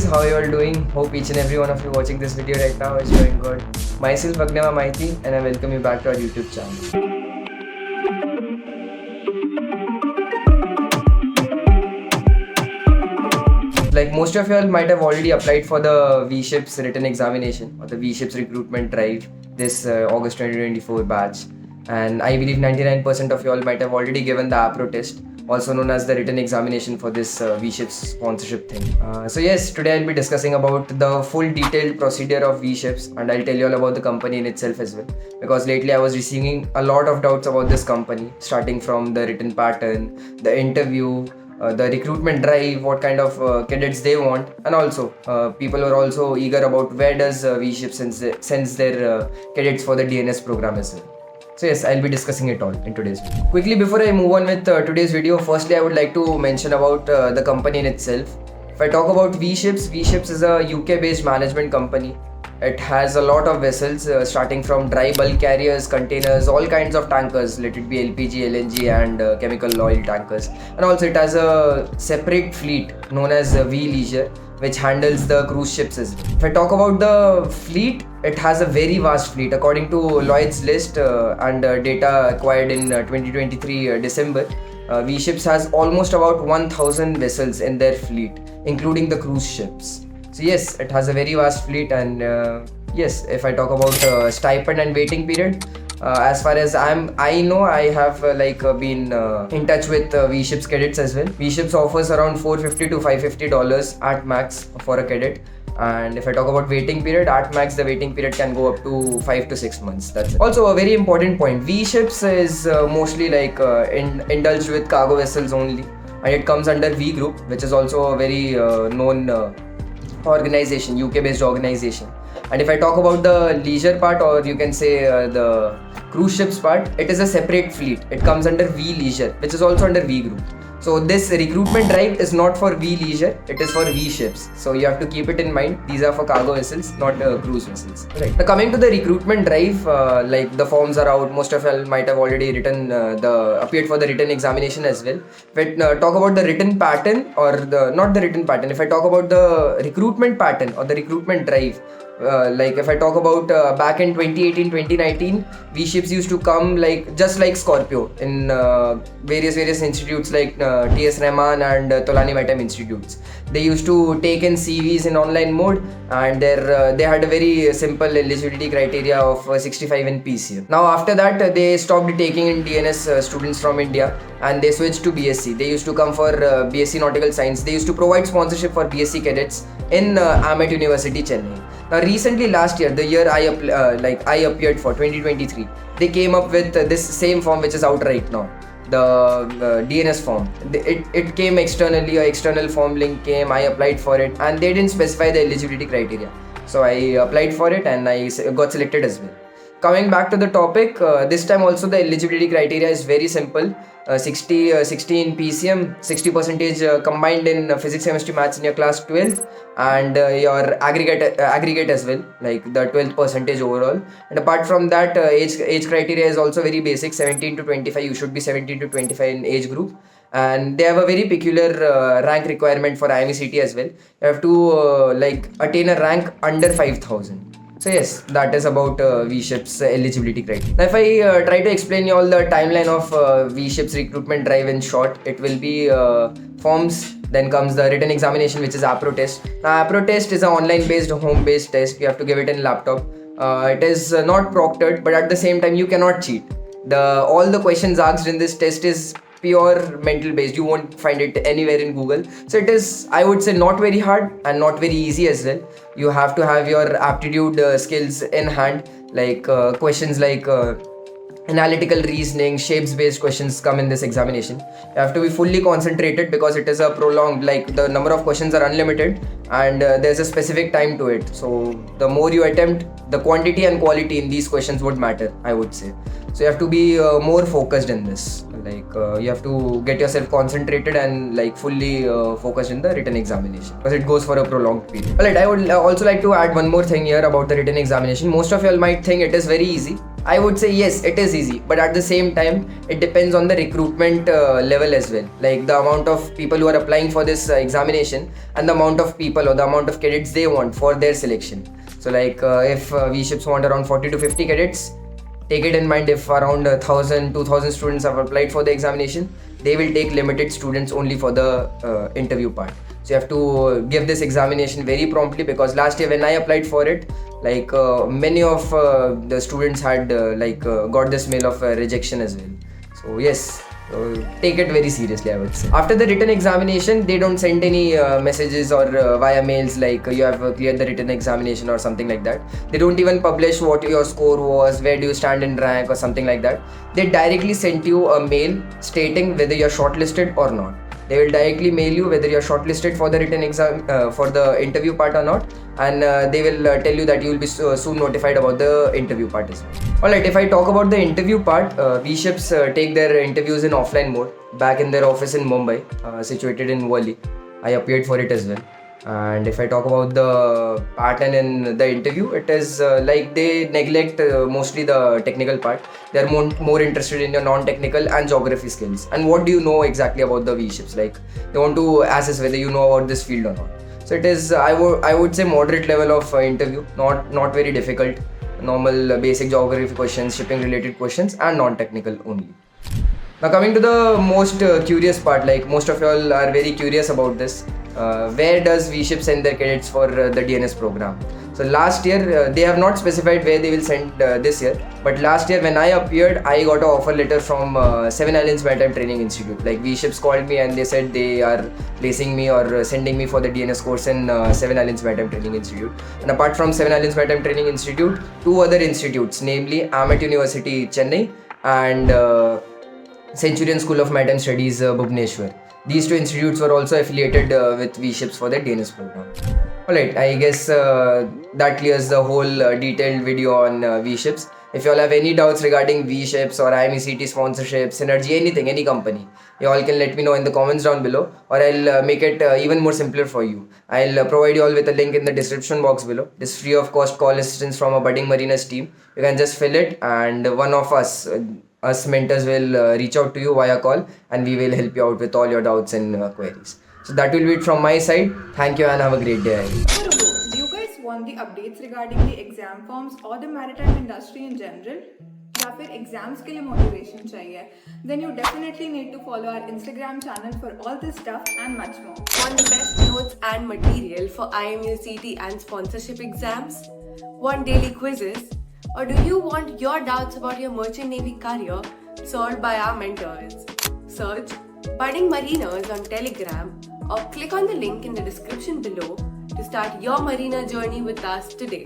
guys, how you all doing? Hope each and every one of you watching this video right now is doing good. Myself Agnema Maiti and I welcome you back to our YouTube channel. Like most of you all might have already applied for the VSHIPS written examination or the VSHIPS recruitment drive this August 2024 batch, and I believe 99% of you all might have already given the APRO test, also known as the written examination for this VSHIPS sponsorship thing. So yes, today I'll be discussing about the full detailed procedure of VSHIPS, and I'll tell you all about the company in itself as well, because lately I was receiving a lot of doubts about this company, starting from the written pattern, the interview, the recruitment drive, what kind of cadets they want, and also people are also eager about where does VSHIPS sends their cadets for the DNS program as well. So yes, I'll be discussing it all in today's video. Quickly, before I move on with today's video, firstly I would like to mention about the company in itself. If I talk about VSHIPS is a UK based management company. It has a lot of vessels starting from dry bulk carriers, containers, all kinds of tankers, let it be LPG, LNG and chemical oil tankers. And also it has a separate fleet known as VLeisure, which handles the cruise ships as well. If I talk about the fleet, it has a very vast fleet. According to Lloyd's list and data acquired in 2023 December, VSHIPS has almost about 1,000 vessels in their fleet, including the cruise ships. So yes, it has a very vast fleet, and yes, if I talk about stipend and waiting period, as far as I know, I have been in touch with VSHIPS cadets as well. VSHIPS offers around $450 to $550 at max for a cadet. And if I talk about waiting period, at max the waiting period can go up to 5 to 6 months. That's it. Also a very important point, VSHIPS is mostly indulged with cargo vessels only, and it comes under V Group, which is also a very known organization, UK based organization. And if I talk about the leisure part, or you can say the cruise ships part, it is a separate fleet. It comes under VLeisure, which is also under V Group. So this recruitment drive is not for VLeisure, it is for VSHIPS. So you have to keep it in mind. These are for cargo vessels, not cruise vessels. Right. Now coming to the recruitment drive, the forms are out. Most of you might have already written appeared for the written examination as well. If I talk about the written pattern, or not the written pattern, if I talk about the recruitment pattern or the recruitment drive, if I talk about back in 2018-2019, VSHIPS used to come just like Scorpio in various institutes like TS Rahman and Tolani Maritime institutes. They used to take in CVs in online mode, and they had a very simple eligibility criteria of 65 in PCM. Now after that they stopped taking in DNS students from India, and they switched to BSc. They used to come for BSc Nautical Science. They used to provide sponsorship for BSc cadets in IMUCET University, Chennai. Now recently, last year, the year I appeared for 2023, they came up with this same form which is out right now, the DNS form. It came externally, an external form link came, I applied for it, and they didn't specify the eligibility criteria. So I applied for it and I got selected as well. Coming back to the topic, this time also the eligibility criteria is very simple. 60 in PCM, 60% combined in physics, chemistry, maths in your class 12th, and your aggregate as well, like the 12th percentage overall. And apart from that, age criteria is also very basic, 17 to 25. You should be 17 to 25 in age group. And they have a very peculiar rank requirement for IMUCET as well. You have to attain a rank under 5,000. So yes, that is about VSHIPS eligibility criteria. Now if I try to explain you all the timeline of VSHIPS recruitment drive in short, it will be forms, then comes the written examination, which is APRO test. Now APRO test is an online based, home based test. You have to give it in laptop. It is not proctored, but at the same time you cannot cheat. All the questions asked in this test is pure mental based. You won't find it anywhere in Google. So it is, I would say, not very hard and not very easy as well. You have to have your aptitude skills in hand, questions like analytical reasoning, shapes based questions come in this examination. You have to be fully concentrated because it is a prolonged, the number of questions are unlimited, and there's a specific time to it. So the more you attempt, the quantity and quality in these questions would matter, I would say. So you have to be more focused in this. You have to get yourself concentrated and fully focused in the written examination because it goes for a prolonged period. Alright, I would also like to add one more thing here about the written examination. Most of y'all might think it is very easy. I would say yes, it is easy, but at the same time, it depends on the recruitment level as well. Like the amount of people who are applying for this examination and the amount of people or the amount of cadets they want for their selection. So if VSHIPS want around 40 to 50 cadets, take it in mind if around 1,000-2,000 students have applied for the examination, they will take limited students only for the interview part. So you have to give this examination very promptly because last year when I applied for it, many of the students had got this mail of rejection as well. So yes, take it very seriously, I would say. After the written examination, they don't send any messages or via mails like you have cleared the written examination or something like that. They don't even publish what your score was, where do you stand in rank or something like that. They directly sent you a mail stating whether you're shortlisted or not. They will directly mail you whether you're shortlisted for the written exam, for the interview part or not, and they will tell you that you will be soon notified about the interview part as well. Alright, if I talk about the interview part, VSHIPS take their interviews in offline mode back in their office in Mumbai, situated in Worli. I appeared for it as well. And if I talk about the pattern in the interview, it is they neglect mostly the technical part. They're more interested in your non-technical and geography skills. And what do you know exactly about the VSHIPS? They want to assess whether you know about this field or not. So it is, I would say, moderate level of interview, not very difficult. Normal basic geography questions, shipping related questions, and non-technical only. Now coming to the most curious part, most of y'all are very curious about this. Where does VSHIPS send their cadets for the DNS program? So last year, they have not specified where they will send this year. But last year when I appeared, I got an offer letter from Seven Islands Maritime Training Institute. VSHIPS called me and they said they are placing me or sending me for the DNS course in Seven Islands Maritime Training Institute. And apart from Seven Islands Maritime Training Institute, two other institutes, namely IMUCET University, Chennai and Centurion School of Maritime Studies, Bhubaneswar. These two institutes were also affiliated with VSHIPS for their DNS program. Alright, I guess that clears the whole detailed video on VSHIPS. If you all have any doubts regarding VSHIPS or IMUCET sponsorship, Synergy, anything, any company, you all can let me know in the comments down below, or I'll make it even more simpler for you. I'll provide you all with a link in the description box below. This free of cost call assistance from a budding mariners team. You can just fill it and one of us mentors will reach out to you via call and we will help you out with all your doubts and queries. So that will be it from my side. Thank you and have a great day. Do you guys want the updates regarding the exam forms or the maritime industry in general? या फिर exams के लिए motivation चाहिए, then you definitely need to follow our Instagram channel for all this stuff and much more. Want the best notes and material for IMUCET and sponsorship exams? Want daily quizzes? Or do you want your doubts about your merchant navy career solved by our mentors? Search Budding Mariners on Telegram or click on the link in the description below to start your mariner journey with us today.